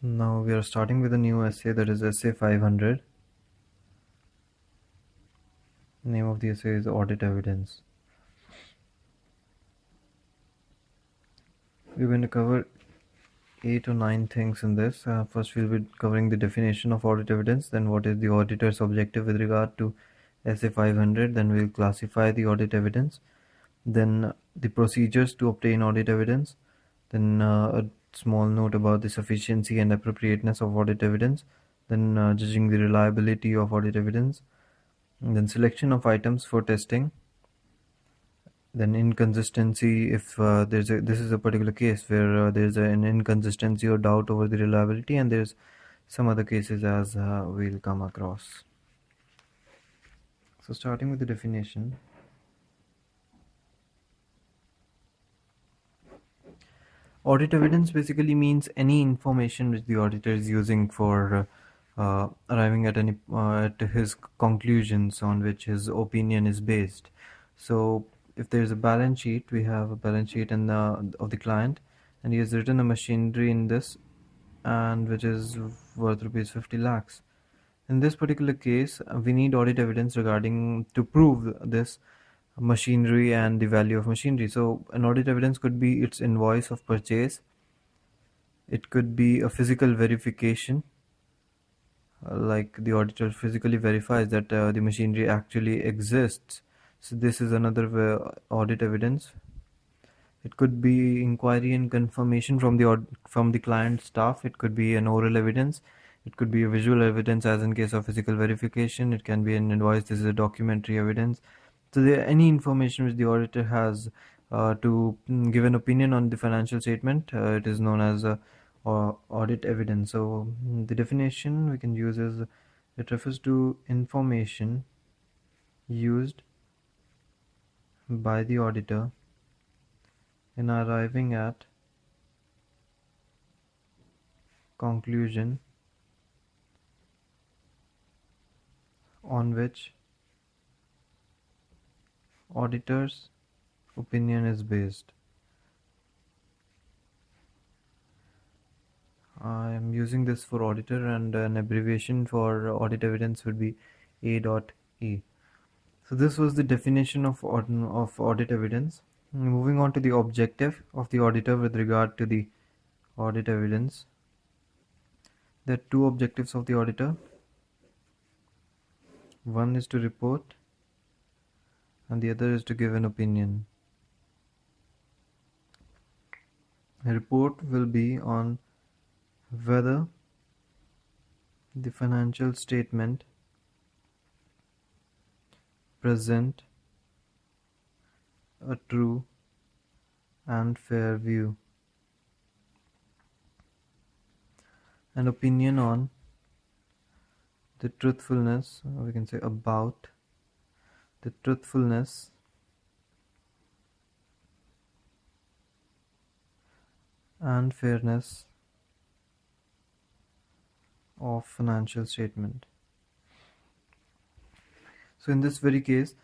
Now we are starting with a new essay, that is essay 500. Name of the essay is Audit Evidence. We're going to cover 8 or 9 things in this. First we'll be covering the definition of audit evidence, then what is the auditor's objective with regard to essay 500, then we'll classify the audit evidence, then the procedures to obtain audit evidence, then a small note about the sufficiency and appropriateness of audit evidence, then judging the reliability of audit evidence, and then selection of items for testing, then inconsistency if this is a particular case where there's an inconsistency or doubt over the reliability, and there's some other cases as we'll come across. So starting with the definition, audit evidence basically means any information which the auditor is using for arriving at at his conclusions on which his opinion is based. So if there's a balance sheet, we have a balance sheet of the client, and he has written a machinery in this, and which is worth rupees 50 lakhs. In this particular case, we need audit evidence regarding to prove this machinery and the value of machinery. So an audit evidence could be its invoice of purchase, it could be a physical verification, like the auditor physically verifies that the machinery actually exists. So this is another audit evidence. It could be inquiry and confirmation from the client staff. It could be an oral evidence. It could be a visual evidence, as in case of physical verification. It can be an invoice. This is a documentary evidence. So any information which the auditor has to give an opinion on the financial statement, it is known as audit evidence. So the definition we can use is, it refers to information used by the auditor in arriving at conclusion on which auditor's opinion is based. I am using this for auditor, and an abbreviation for audit evidence would be A.E. So this was the definition of audit evidence. Moving on to the objective of the auditor with regard to the audit evidence. There are two objectives of the auditor. One is to report, and the other is to give an opinion. A report will be on whether the financial statement present a true and fair view. An opinion on the truthfulness, or we can say about the truthfulness and fairness of financial statement. So in this very case,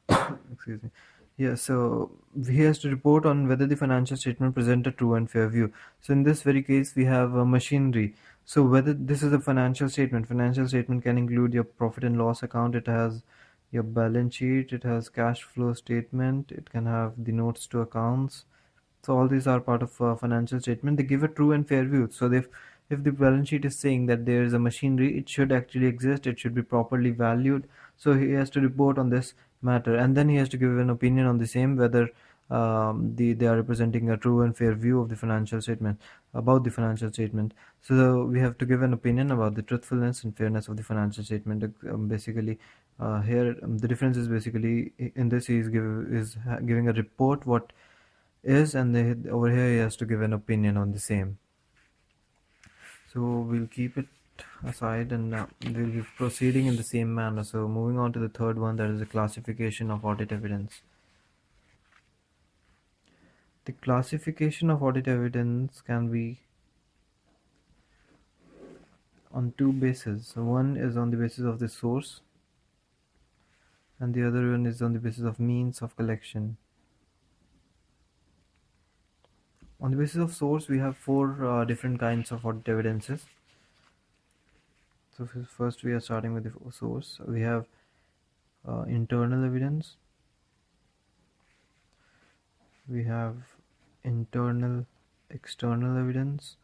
excuse me, yeah, so he has to report on whether the financial statement present a true and fair view. So in this very case, we have machinery. So whether this is a financial statement can include your profit and loss account, it has your balance sheet, it has cash flow statement, it can have the notes to accounts. So all these are part of financial statement. They give a true and fair view. So if the balance sheet is saying that there is a machinery, it should actually exist, it should be properly valued. So he has to report on this matter, and then he has to give an opinion on the same, whether they are representing a true and fair view of the financial statement, about the financial statement. So we have to give an opinion about the truthfulness and fairness of the financial statement. Basically, here the difference is basically in this he is giving a report what is, and over here he has to give an opinion on the same. So we'll keep it aside, and we'll be proceeding in the same manner. So moving on to the third one, that is the classification of audit evidence. The classification of audit evidence can be on two bases. One is on the basis of the source, and the other one is on the basis of means of collection. On the basis of source, we have four different kinds of audit evidences. So first we are starting with the source. We have internal evidence, we have internal external evidence,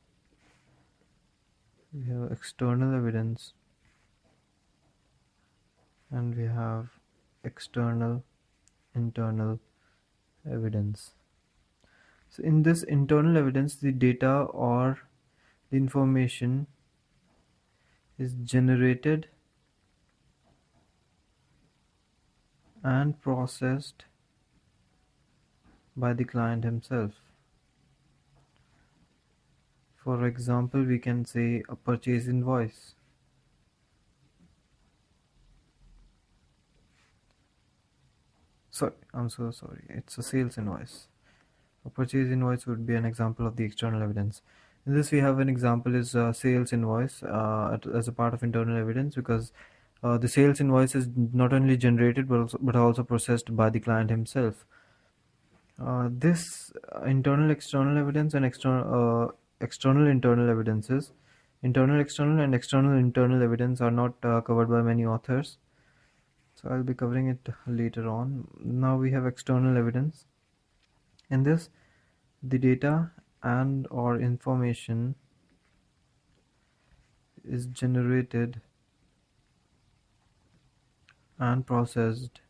we have external evidence, and we have external internal evidence. So in this internal evidence, the data or the information is generated and processed by the client himself. For example, we can say a purchase invoice. Sorry, I'm so sorry. It's a sales invoice. A purchase invoice would be an example of the external evidence. In this, we have an example is a sales invoice as a part of internal evidence, because the sales invoice is not only generated but also processed by the client himself. This internal external evidence and external internal evidences, internal external and external internal evidence are not covered by many authors, so I'll be covering it later on. Now we have external evidence. In this, the data and or information is generated and processed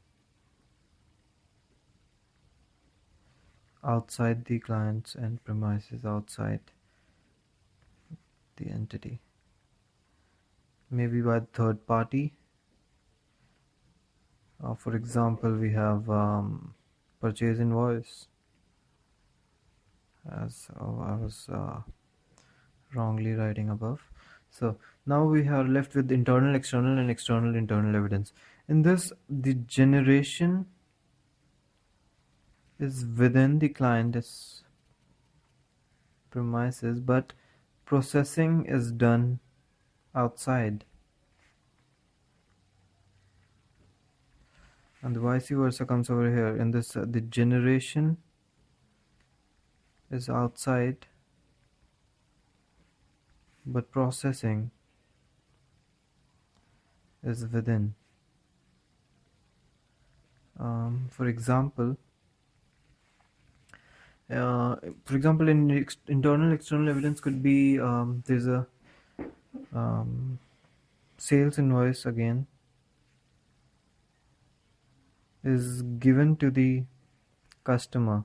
outside the client's end premises, outside the entity, maybe by the third party. For example, we have purchase invoice, as I was wrongly writing above. So now we are left with internal external and external internal evidence. In this, the generation is within the client's premises, but processing is done outside, and the vice versa comes over here. In this, the generation is outside, but processing is within. For example, in internal external evidence could be there's a sales invoice again is given to the customer.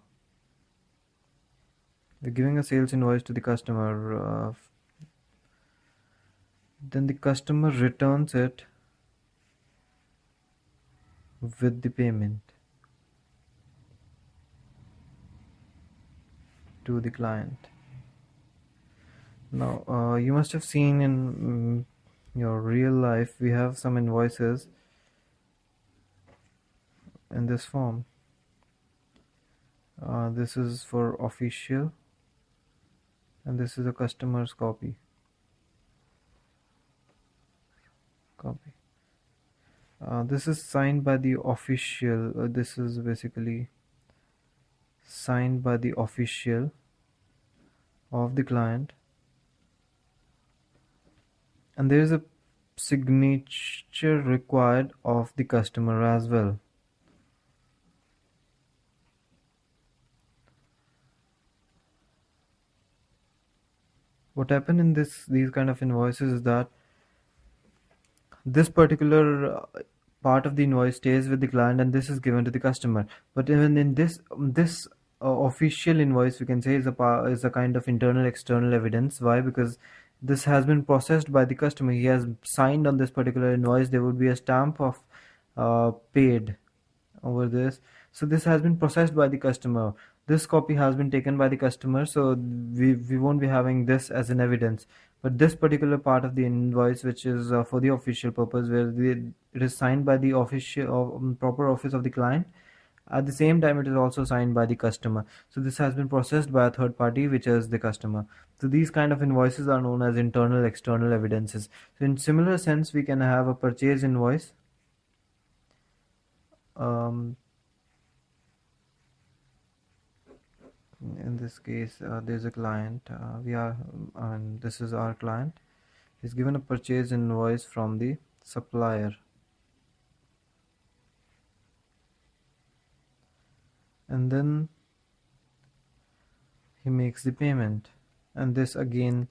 We're giving a sales invoice to the customer, then the customer returns it with the payment to the client. Now you must have seen in your real life, we have some invoices in this form. This is for official, and this is a customer's copy. This is signed by the official. This is basically signed by the official of the client, and there is a signature required of the customer as well. What happened in these kind of invoices is that this particular part of the invoice stays with the client, and this is given to the customer. But even in this official invoice, we can say is a kind of internal external evidence. Why? Because this has been processed by the customer. He has signed on this particular invoice. There would be a stamp of paid over this. So this has been processed by the customer. This copy has been taken by the customer, so we won't be having this as an evidence. But this particular part of the invoice, which is for the official purpose, where it is signed by the official proper office of the client, at the same time it is also signed by the customer. So this has been processed by a third party, which is the customer. So these kind of invoices are known as internal external evidences. So in similar sense, we can have a purchase invoice, In this case, there's a client. And this is our client. He's given a purchase invoice from the supplier, and then he makes the payment. And this again,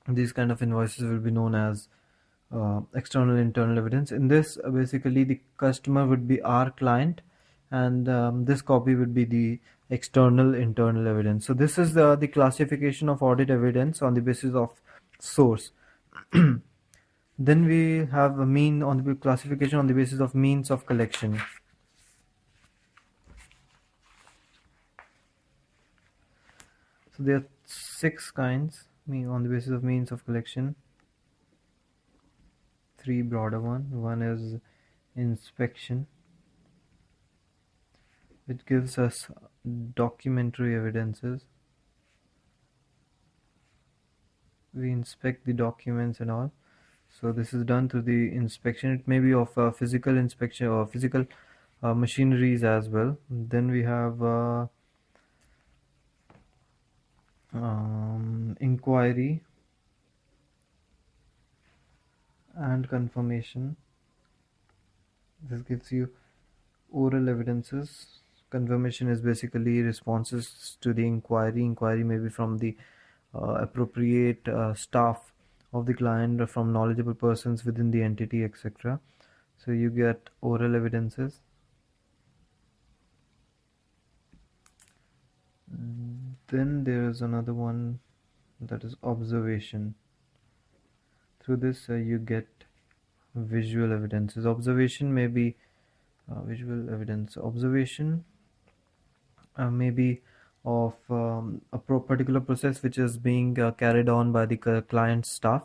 these kind of invoices will be known as external internal evidence. In this, basically the customer would be our client, and this copy would be the external internal evidence. So this is the classification of audit evidence on the basis of source. Then we have a mean on the classification on the basis of means of collection. So there are 6 kinds on the basis of means of collection. 3 broader one is inspection, which gives us documentary evidences. We inspect the documents and all. So this is done through the inspection. It may be of physical inspection or physical machineries as well. Then we have inquiry and confirmation. This gives you oral evidences. Confirmation is basically responses to the inquiry. Inquiry may be from the appropriate staff of the client or from knowledgeable persons within the entity, etc. So you get oral evidences. Then there is another one, that is observation. Through this you get visual evidences. Observation may be visual evidence. Observation may be of a particular process which is being carried on by the client staff.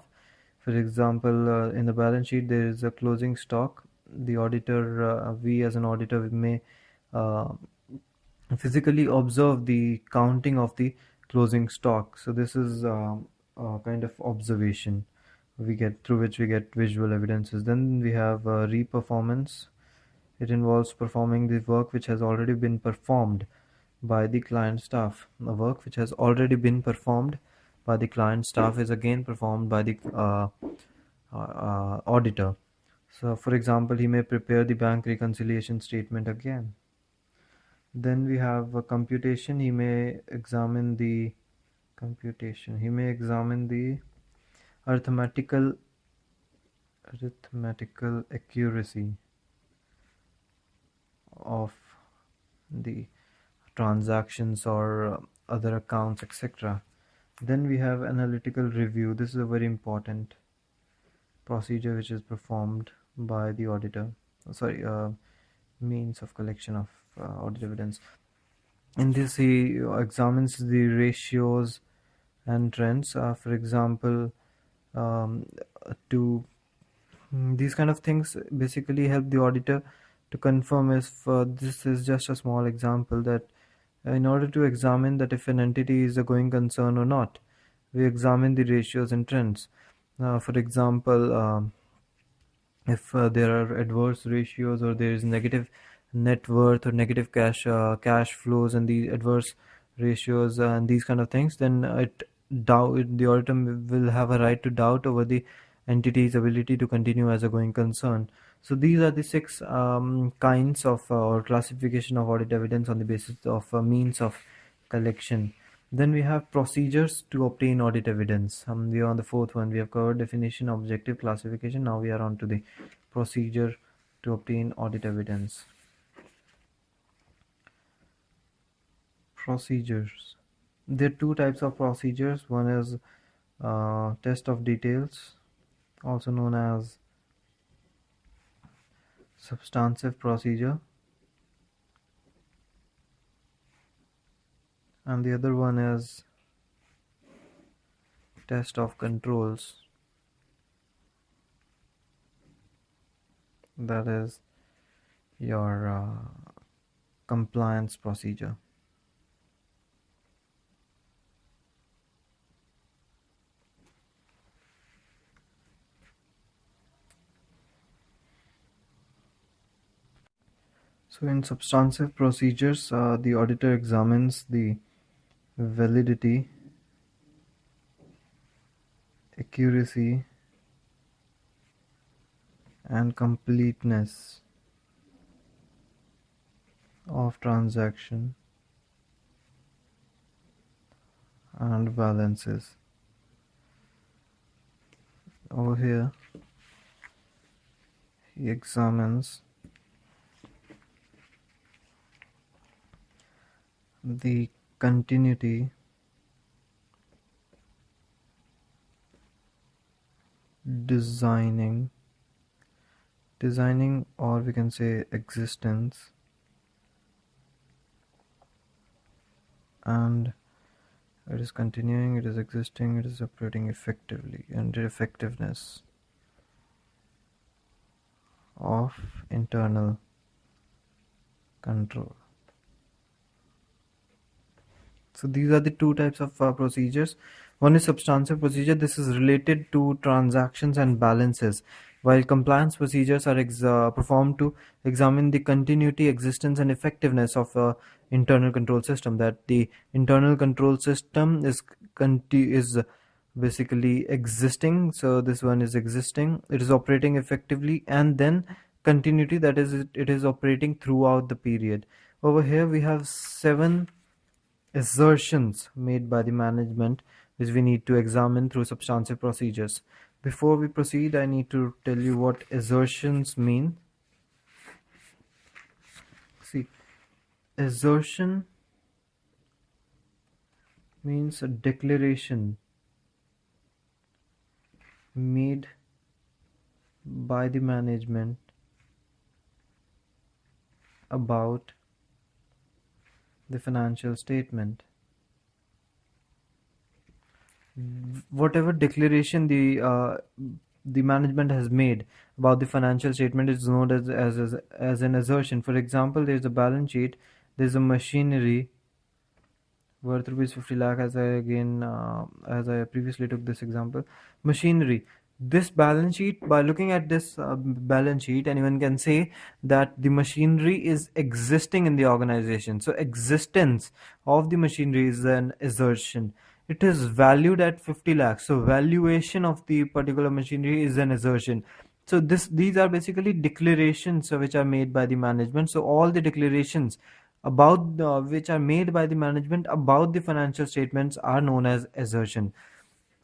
For example, in the balance sheet there is a closing stock. The auditor, we as an auditor, may uh, physically observe the counting of the closing stock. So this is a kind of observation we get, through which we get visual evidences. Then we have reperformance. It involves performing the work which has already been performed by the client staff. The work which has already been performed by the client staff is again performed by the auditor. So for example, he may prepare the bank reconciliation statement again. Then we have a computation. He may examine the arithmetical accuracy of the transactions or other accounts, etc. Then we have analytical review. This is a very important procedure which is performed by the auditor. Means of collection of audit evidence. In this, he examines the ratios and trends. For example, to these kind of things basically help the auditor to confirm if this is just a small example, that in order to examine that if an entity is a going concern or not, we examine the ratios and trends. For example, if there are adverse ratios, or there is negative net worth or negative cash flows and the adverse ratios and these kind of things, then the auditor will have a right to doubt over the entity's ability to continue as a going concern. So these are the 6 kinds of or classification of audit evidence on the basis of means of collection. Then we have procedures to obtain audit evidence. We are on the 4th one. We have covered definition, objective, classification. Now we are on to the procedure to obtain audit evidence. Procedures. There are 2 types of procedures. One is test of details, also known as substantive procedure, and the other one is test of controls, that is your compliance procedure. So in substantive procedures, the auditor examines the validity, accuracy, and completeness of transaction and balances. Over here, he examines the continuity, designing, or we can say existence, and it is continuing, it is existing, it is operating effectively, and the effectiveness of internal control. So these are the two types of procedures. One is substantive procedure. This is related to transactions and balances, while compliance procedures are performed to examine the continuity, existence, and effectiveness of internal control system. That the internal control system is basically existing. So this one is existing. It is operating effectively, and then continuity, that is, it is operating throughout the period. Over here we have 7 assertions made by the management which we need to examine through substantive procedures. Before we proceed, I need to tell you what assertions mean. See, assertion means a declaration made by the management about the financial statement. Whatever declaration the management has made about the financial statement is known as an assertion. For example, there's a balance sheet, there's a machinery worth rupees 50 lakh, as I previously took this example. Machinery, this balance sheet, by looking at this balance sheet, anyone can say that the machinery is existing in the organization. So existence of the machinery is an assertion. It is valued at 50 lakhs, so valuation of the particular machinery is an assertion. So these are basically declarations which are made by the management. So all the declarations about which are made by the management about the financial statements are known as assertion.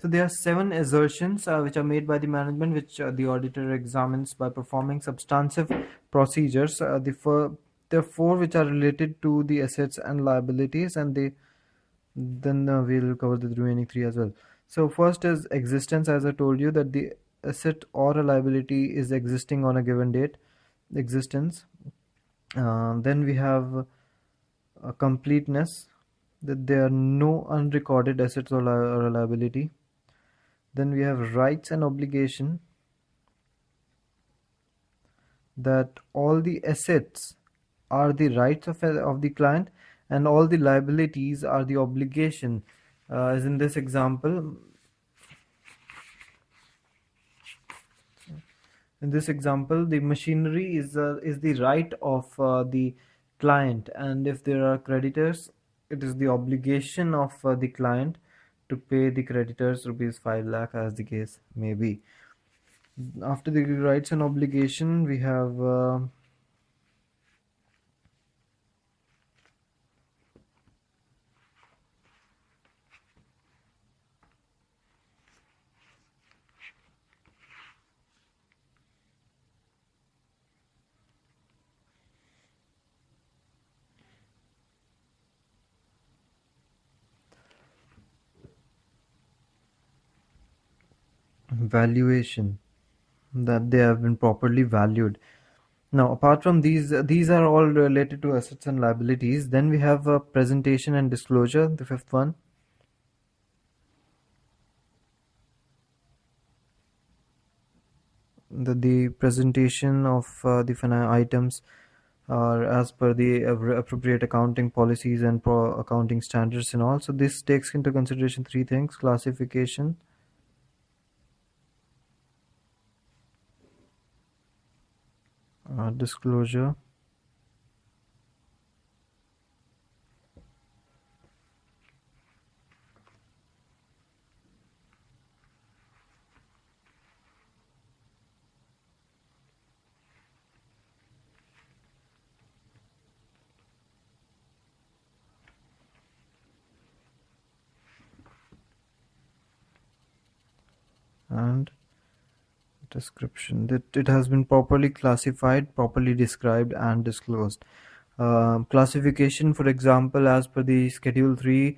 So there are 7 assertions which are made by the management, which the auditor examines by performing substantive procedures. There are 4 which are related to the assets and liabilities, and then we'll cover the remaining 3 as well. So first is existence. As I told you, that the asset or a liability is existing on a given date, existence. Then we have completeness, that there are no unrecorded assets or a liability. Then we have rights and obligation, that all the assets are the rights of the client, and all the liabilities are the obligation. As in this example, the machinery is the right of the client, and if there are creditors, it is the obligation of the client to pay the creditors rupees 5 lakh, as the case may be. After the rights and obligation, we have valuation, that they have been properly valued. Now, apart from these are all related to assets and liabilities. Then we have presentation and disclosure, the 5th one. The presentation of the items are as per the appropriate accounting policies and accounting standards and all. So this takes into consideration 3 things: classification, disclosure, and description. That it has been properly classified, properly described, and disclosed. Classification, for example, as per the Schedule 3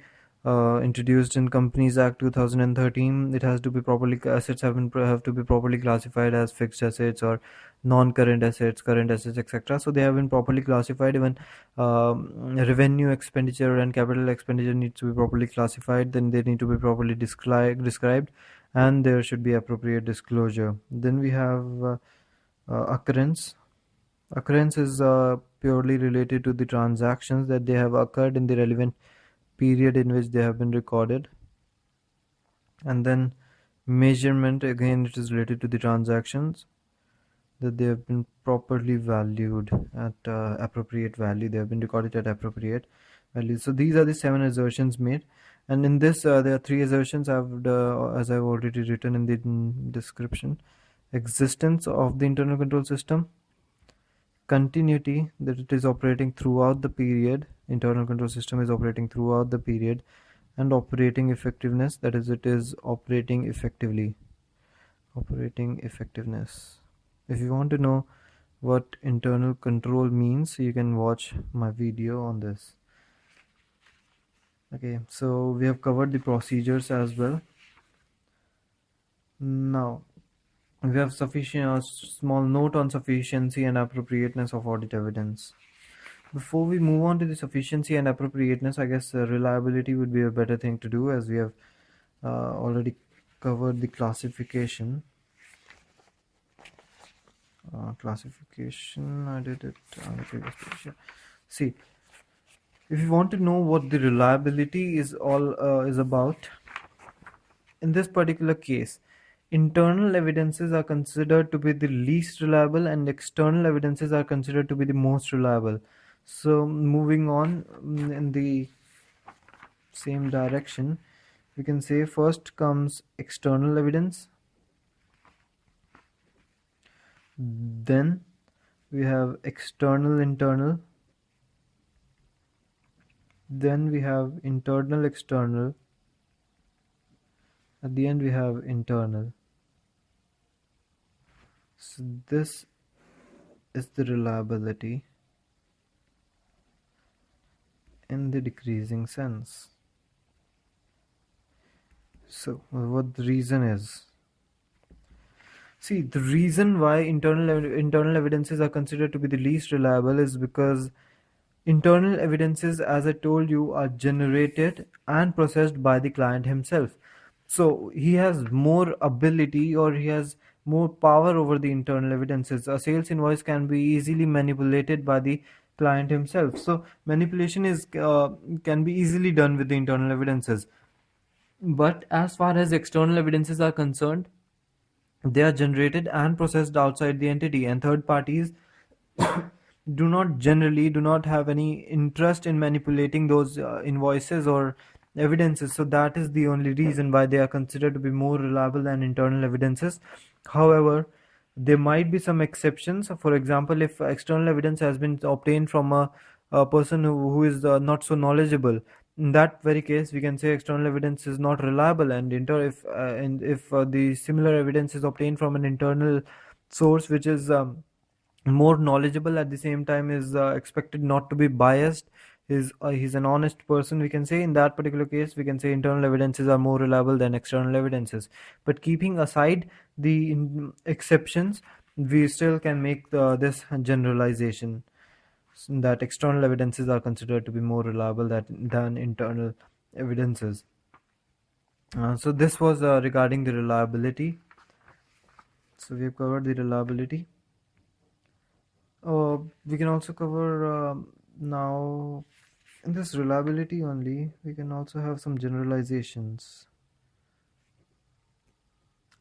introduced in Companies Act 2013, it has to be properly assets have to be properly classified as fixed assets or non-current assets, current assets, etc. So they have been properly classified. Even revenue expenditure and capital expenditure needs to be properly classified. Then they need to be properly described, and there should be appropriate disclosure. Then we have occurrence. Occurrence is purely related to the transactions that they have occurred in the relevant period in which they have been recorded. And then measurement, again, it is related to the transactions that they have been properly valued at appropriate value. They have been recorded at appropriate value. So these are the 7 assertions made. And in this, there are 3 assertions as I've already written in the description. Existence of the internal control system, continuity, that it is operating throughout the period, internal control system is operating throughout the period, and operating effectiveness, that is, it is operating effectively. Operating effectiveness. If you want to know what internal control means, you can watch my video on this. Okay, so we have covered the procedures as well. Now we have a small note on sufficiency and appropriateness of audit evidence. Before we move on to the sufficiency and appropriateness, I guess reliability would be a better thing to do, as we have already covered the classification. Classification, I did it on the previous page. See, if you want to know what the reliability is about, in this particular case, internal evidences are considered to be the least reliable and external evidences are considered to be the most reliable. So moving on in the same direction, we can say first comes external evidence, then we have internal, then we have external, at the end we have internal. So this is the reliability in the decreasing sense. So what the reason is? See, the reason why internal evidences are considered to be the least reliable is because internal evidences, as I told you, are generated and processed by the client himself. So he has more ability, or he has more power over the internal evidences. A sales invoice can be easily manipulated by the client himself. So manipulation can be easily done with the internal evidences. But as far as external evidences are concerned, they are generated and processed outside the entity, and third parties do not have any interest in manipulating those invoices or evidences. So that is the only reason why they are considered to be more reliable than internal evidences. However, there might be some exceptions. For example, if external evidence has been obtained from a person who is not so knowledgeable, in that very case we can say external evidence is not reliable. And if the similar evidence is obtained from an internal source which is more knowledgeable, at the same time is expected not to be biased, he's an honest person, we can say, in that particular case we can say internal evidences are more reliable than external evidences. But keeping aside the exceptions, we still can make this generalization that external evidences are considered to be more reliable than internal evidences. So this was regarding the reliability. So we have covered the reliability. We can also cover now, in this reliability only, we can also have some generalizations.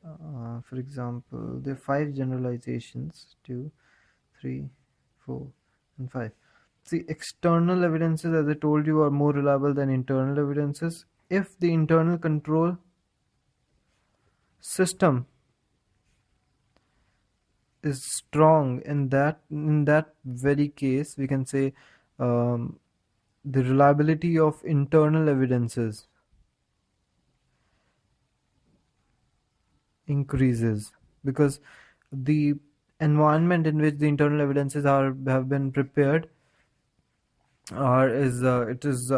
For example, there are 5 generalizations: 2, 3, 4, and 5. See, external evidences, as I told you, are more reliable than internal evidences if the internal control system is strong. In that very case, we can say the reliability of internal evidences increases because the environment in which the internal evidences are have been prepared are is it is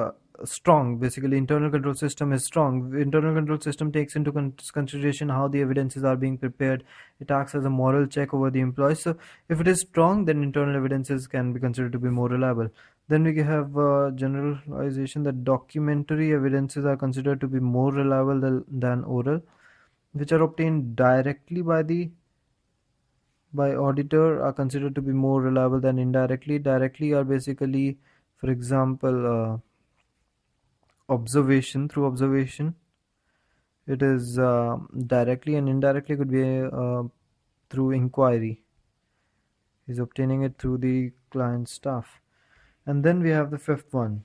strong. Basically, internal control system is strong. The internal control system takes into consideration how the evidences are being prepared. It acts as a moral check over the employees. So if it is strong, then internal evidences can be considered to be more reliable. Then we have generalization that documentary evidences are considered to be more reliable than oral, which are obtained directly by auditor are considered to be more reliable than indirectly. Directly are basically, for example, observation. Through observation, it is directly, and indirectly could be through inquiry. He's obtaining it through the client staff. And then we have the fifth one,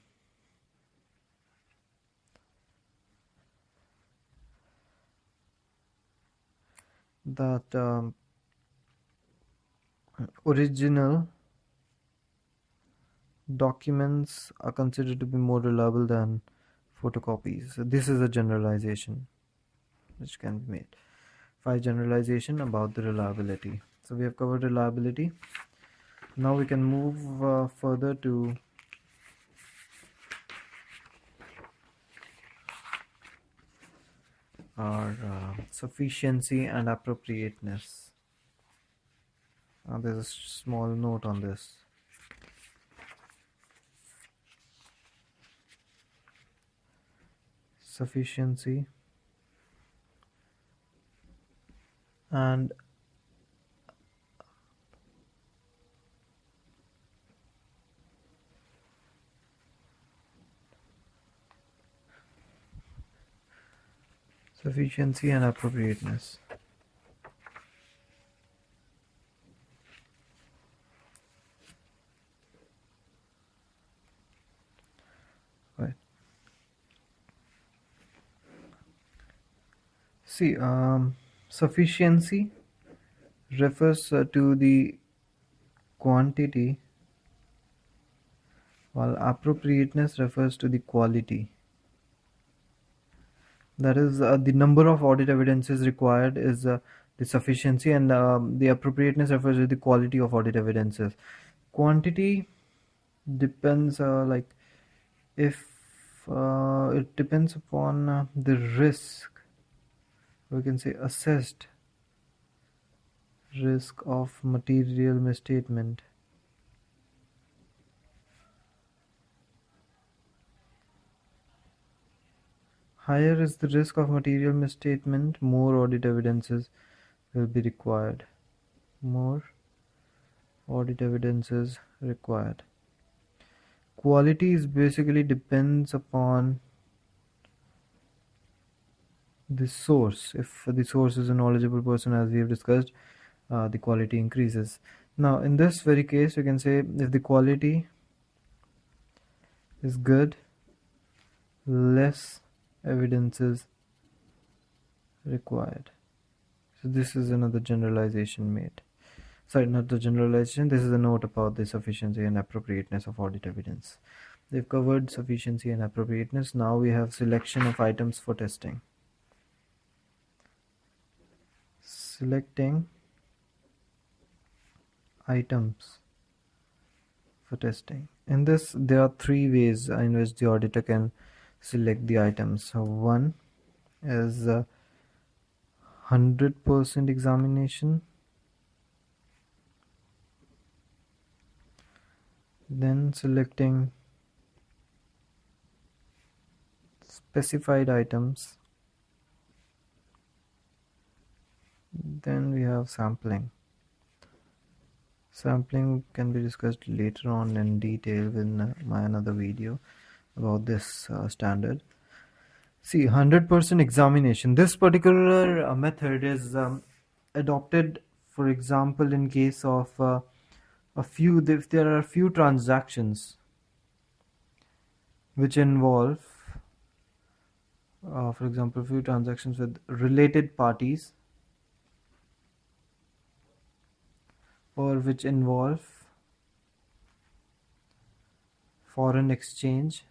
that original documents are considered to be more reliable than photocopies. So this is a generalization which can be made. 5 generalization about the reliability. So we have covered reliability. Now we can move further to our sufficiency and appropriateness. There's a small note on this. Sufficiency and appropriateness. Right. See, sufficiency refers to the quantity, while appropriateness refers to the quality. That is, the number of audit evidences required is the sufficiency, and the appropriateness refers to the quality of audit evidences. Quantity depends, like, if it depends upon the risk, we can say assessed risk of material misstatement. Higher is the risk of material misstatement, more audit evidences will be required. More audit evidences required. Quality is basically depends upon the source. If the source is a knowledgeable person, as we have discussed, the quality increases. Now, in this very case, we can say if the quality is good, less evidences required. So this is another generalization made. Sorry, not the generalization. This is a note about the sufficiency and appropriateness of audit evidence. They've covered sufficiency and appropriateness. Now we have selection of items for testing. Selecting items for testing. In this, there are 3 ways in which the auditor can select the items. So one is 100% examination, then selecting specified items, then we have sampling. Sampling can be discussed later on in detail in my another video about this standard. See, 100% examination. This particular method is adopted, for example, in case of if there are a few transactions which involve, for example, few transactions with related parties, or which involve foreign exchange.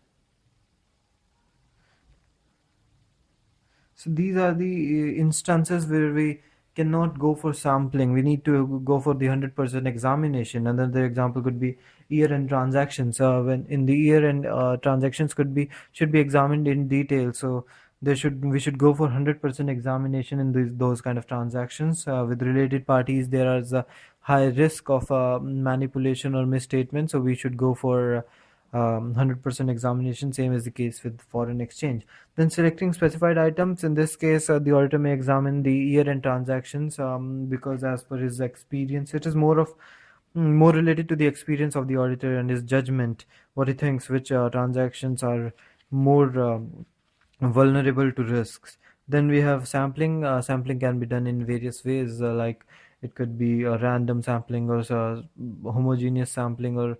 So these are the instances where we cannot go for sampling. We need to go for the 100% examination. Another example could be year-end transactions. When in the year-end transactions should be examined in detail. So we should go for 100% examination in those kind of transactions. With related parties, there is a high risk of manipulation or misstatement. So we should go for 100% examination. Same is the case with foreign exchange. Then selecting specified items. In this case, the auditor may examine the year-end transactions because, as per his experience, it is more related to the experience of the auditor and his judgment, what he thinks, which transactions are more vulnerable to risks. Then we have sampling. Sampling can be done in various ways, like it could be a random sampling or homogeneous sampling or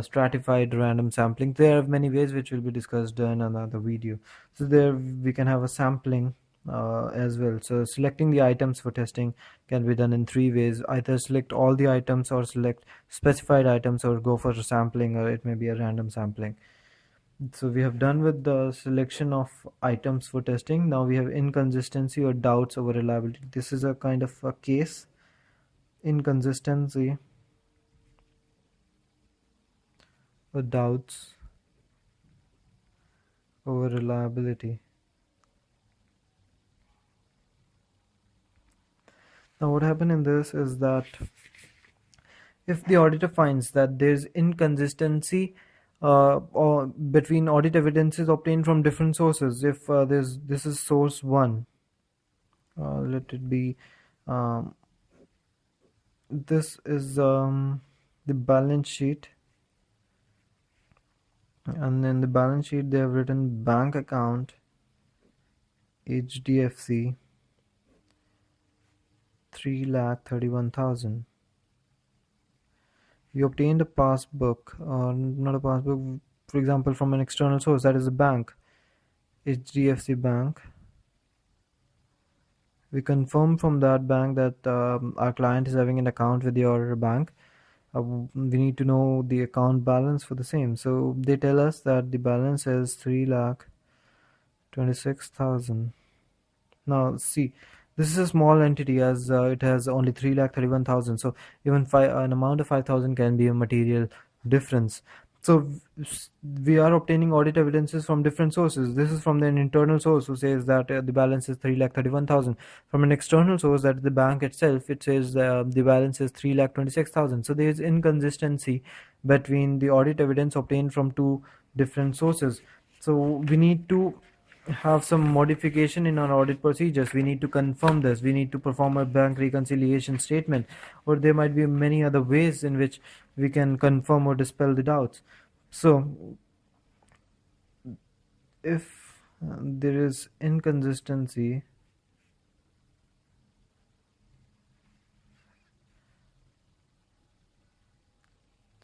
stratified random sampling. There are many ways which will be discussed in another video. So there we can have a sampling as well. So selecting the items for testing can be done in three ways: either select all the items or select specified items, or go for a sampling, or it may be a random sampling. So we have done with the selection of items for testing. Now we have inconsistency or doubts over reliability. This is a kind of a case. Inconsistency or doubts over reliability. Now what happened in this is that if the auditor finds that there's inconsistency or between audit evidences obtained from different sources, if this is source one, let it be um, this is the balance sheet, and in the balance sheet they have written bank account HDFC 3,31,000. We obtained a passbook, not a passbook, for example, from an external source, that is a bank, HDFC Bank. We confirm from that bank that our client is having an account with your bank. We need to know the account balance for the same. So they tell us that the balance is 3,26,000. Now see, this is a small entity, as it has only 3,31,000. So even an amount of 5,000 can be a material difference. So we are obtaining audit evidences from different sources. This is from an internal source who says that the balance is 3,31,000. From an external source, that is the bank itself, it says the balance is 3,26,000. So there is inconsistency between the audit evidence obtained from two different sources. So we need to have some modification in our audit procedures. We need to confirm this. We need to perform a bank reconciliation statement, or there might be many other ways in which we can confirm or dispel the doubts. So if there is inconsistency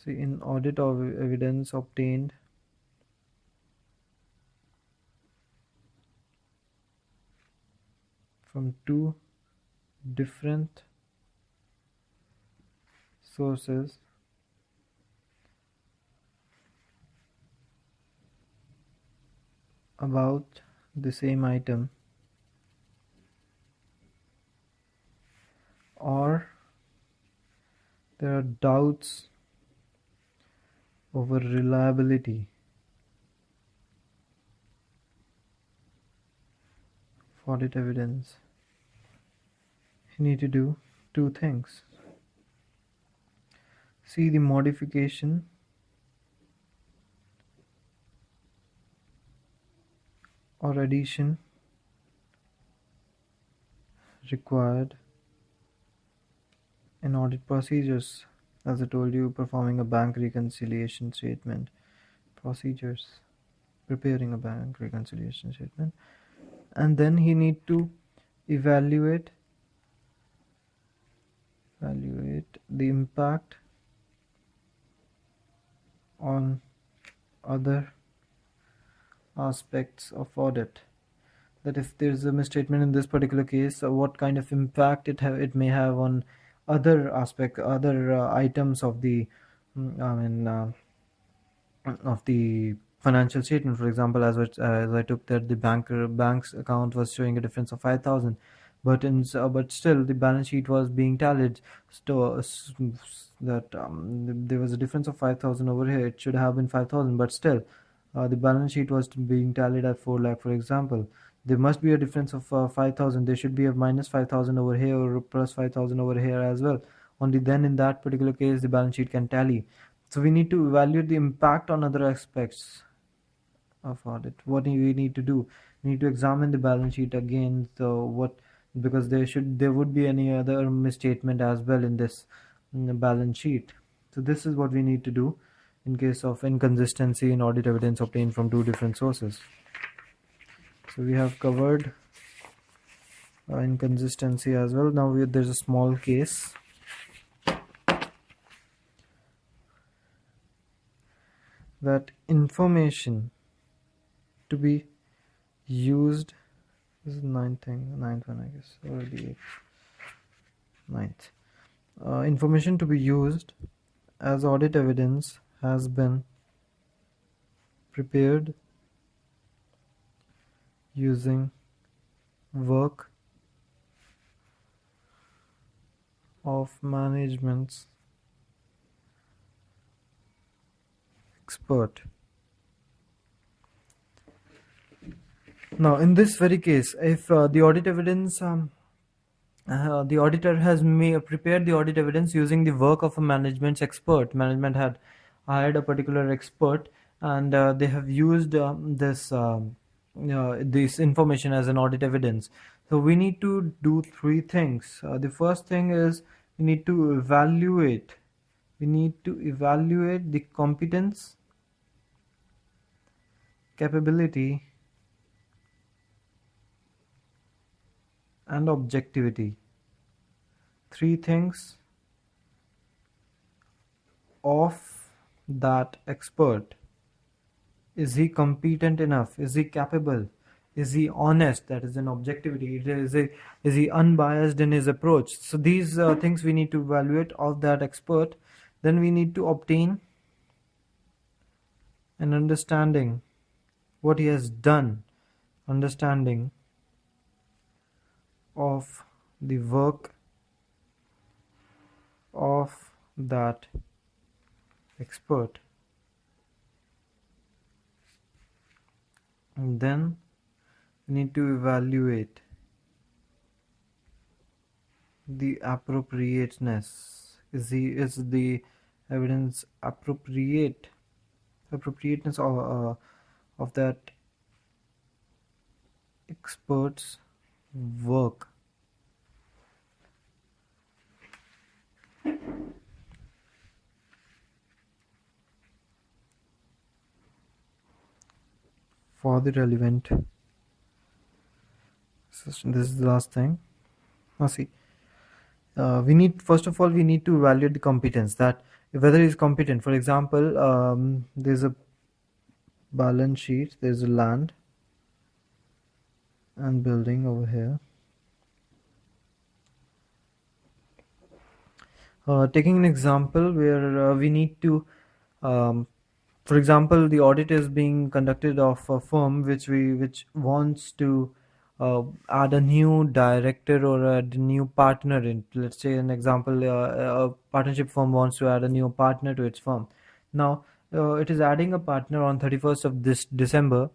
in audit of evidence obtained from two different sources about the same item, or there are doubts over reliability of audit evidence, you need to do two things: see the modification or addition required in audit procedures. As I told you, performing a bank reconciliation statement, procedures, preparing a bank reconciliation statement, and then he need to evaluate the impact on other aspects of audit. That if there's a misstatement in this particular case, what kind of impact it may have on other items of the of the financial statement. For example, as I took that the bank's account was showing a difference of 5,000, but still the balance sheet was being tallied. That there was a difference of 5,000 over here. It should have been 5,000, but still, the balance sheet was being tallied at 4 lakh. For example, there must be a difference of 5,000. There should be a minus 5,000 over here or plus 5,000 over here as well. Only then, in that particular case, the balance sheet can tally. So we need to evaluate the impact on other aspects of audit. What do we need to do? We need to examine the balance sheet again. So what, because there would be any other misstatement as well in this balance sheet. So this is what we need to do in case of inconsistency in audit evidence obtained from two different sources. So we have covered inconsistency as well. Now there's a small case. That information to be used, this is ninth one, I guess, or the eighth, ninth. Information to be used as audit evidence has been prepared using work of management's expert. Now, in this very case, if the audit evidence, the auditor has prepared the audit evidence using the work of a management's expert. Management had hired a particular expert, and they have used this information as an audit evidence. So we need to do three things. The first thing is we need to evaluate. We need to evaluate the competence, capability, and objectivity. Three things of that expert. Is he competent enough? Is he capable? Is he honest? That is an objectivity. Is he unbiased in his approach? So these things we need to evaluate of that expert. Then we need to obtain an understanding what he has done, understanding of the work of that expert. And then we need to evaluate the appropriateness. Is the evidence appropriateness of that expert's work? For the relevant, this is the last thing. Now see, we need, first of all, we need to evaluate the competence, that whether he is competent. For example, there's a balance sheet, there's a land and building over here. Taking an example where we need to, for example, the audit is being conducted of a firm which wants to add a new director or a new partner in. Let's say an example, a partnership firm wants to add a new partner to its firm. Now it is adding a partner on 31st of this December.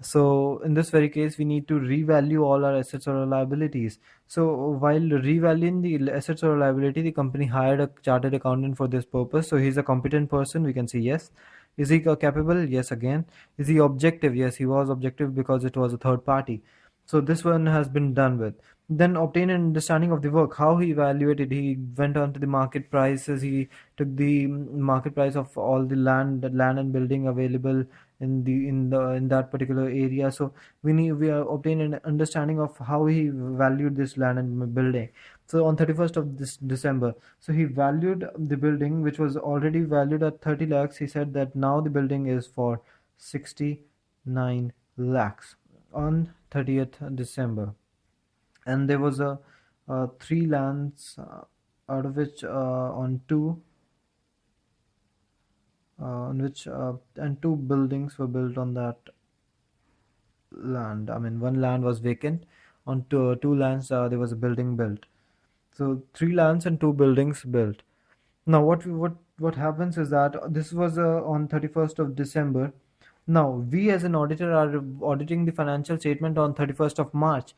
So in this very case, we need to revalue all our assets or liabilities. So while revaluing the assets or liability, the company hired a chartered accountant for this purpose. So he's a competent person, we can say yes. Is he capable? Yes, again. Is he objective? Yes, he was objective because it was a third party. So this one has been done with. Then obtain an understanding of the work. How he evaluated? He went on to the market prices. He took the market price of all the land and building available in that particular area. So we obtain an understanding of how he valued this land and building. So on 31st of this December, so he valued the building, which was already valued at 30 lakhs. He said that now the building is for 69 lakhs on 30th December. And there was a 3 lands, out of which on 2 on which and two buildings were built on that land. I mean, one land was vacant. On two lands, there was a building built. So three lands and two buildings built. Now, what happens is that this was on 31st of December. Now, we as an auditor are auditing the financial statement on 31st of March.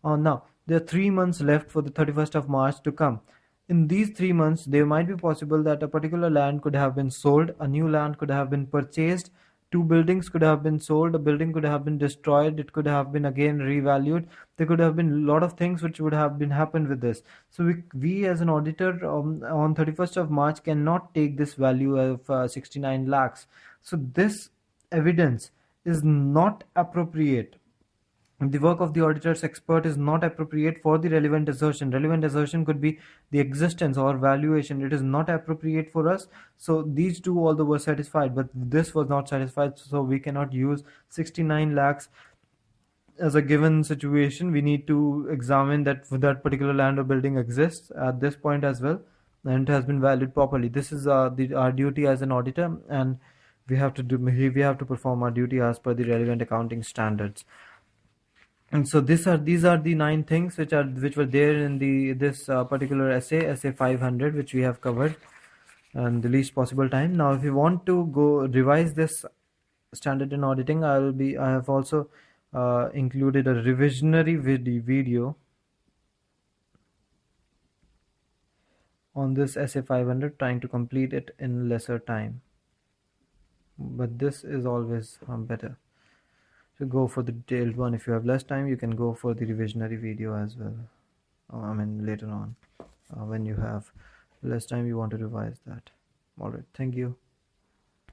Now, there are 3 months left for the 31st of March to come. In these 3 months, there might be possible that a particular land could have been sold, a new land could have been purchased, two buildings could have been sold, a building could have been destroyed, it could have been again revalued. There could have been a lot of things which would have been happened with this. So we as an auditor on 31st of March cannot take this value of 69 lakhs. So this evidence is not appropriate. The work of the auditor's expert is not appropriate for the relevant assertion. Relevant assertion could be the existence or valuation. It is not appropriate for us. So these two although were satisfied, but this was not satisfied. So we cannot use 69 lakhs as a given situation. We need to examine that that particular land or building exists at this point as well, and it has been valued properly. This is our duty as an auditor, and we have to perform our duty as per the relevant accounting standards. And so these are the 9 things which were there in this particular essay 500, which we have covered in the least possible time. Now, if you want to go revise this standard in auditing, I have also included a revisionary video on this essay 500, trying to complete it in lesser time. But this is always better. So go for the detailed one. If you have less time, you can go for the revisionary video as well. I mean, later on, when you have less time, you want to revise that. All right. Thank you.